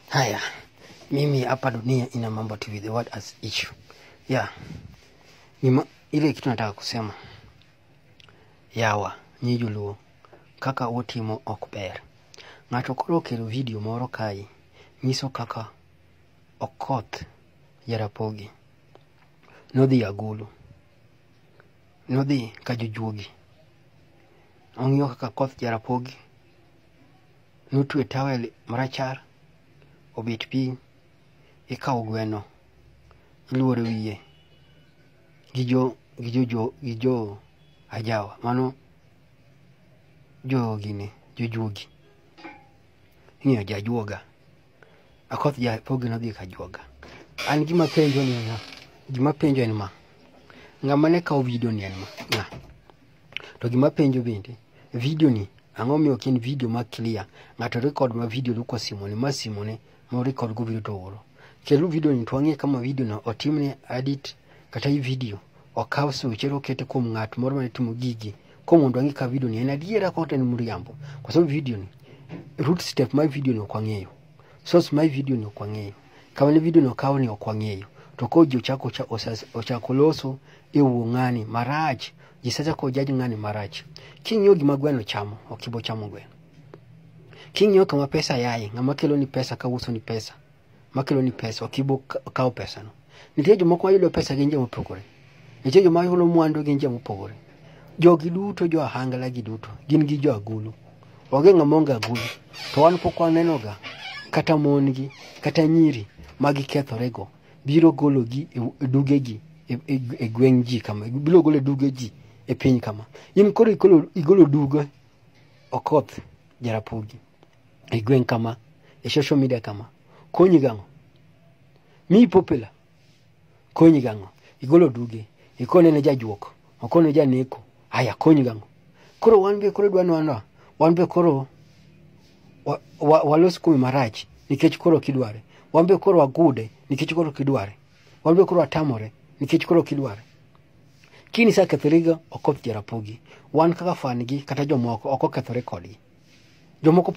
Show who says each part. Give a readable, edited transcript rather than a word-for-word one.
Speaker 1: Haya, mimi hapa dunia ina mambo TV, the word as issue. Yeah. Ile kitu nataka kusema. Yawa, nyijuluo. Kaka utimo okber. Ngato koro kero video moro kai. Nyiso kaka Okoth Jarapogi nodhi Agulu. Nodhi Kajujuogi. Ong'iyo kaka Okoth Jarapogi notwe tawel marachar obet piny ikawo gweno iluoro wiye gi jo ajawa mano jojuogi ing'eyo jajuoga. Akoth Jarapogi nodhi Kajuoga. An gima penjo en ma ng'ama ne kawo video ni en ma to gima penjo bende video ni ang'o miyo ok en video ma clear. Ng'ato record ma video luko simone ma record go video to oro kelu video ni twang'e kama video no otimne edit kata i video okaw suche okete kuom ng'at moro ma timo gigi ko mondo ang'e ka video ni en adiera kata en muriambo. Kwa sababu video ni root step my video ni okwang'eyo, source my video ni okwang'eyo, kama ni video no kawo ni okwang'eyo, to ko ji ochako loso e ng'ani marach ji sasa ko jaji ng'ani marach. King'iyo gima gweno chamo okibo chamo gweno. King'iyo kama pesa yaye ng'ama kelo ni pesa ka uso ni pesa makelo ni pesa okibo kawo pesa no. Nitie jomoko mayudo pesa gi nje mopogore, nitie joma yudo mwandu gi nje mopogore. Jogi duto jo ahangla gi duto gin gi jo Agulu. Onge ng'amonga Agulu to wan pok wanenoga kata mon gi kata nyiri magi kethorego biro golo gi e duge gi e gweng' ji kama biro golo duge ji e piny kama. In koro igolo duge Okoth Jarapogi e gweng' kama e social media kama konyi gang'o? Mi popular konyi gang'o? Igolo duge ikone ne jajuok okone janeko aya konyi gang'o? Koro wan be koro dwano wan be koro walos kuom marach nikech koro kidware. Wan be koro agude nikech koro kidware. Wan be koro atamore nikech koro kidware. Kini sa kethoriga Okoth Jarapogi wan kaka fan gi kata jomoko ok okethore kodgi. Jomoko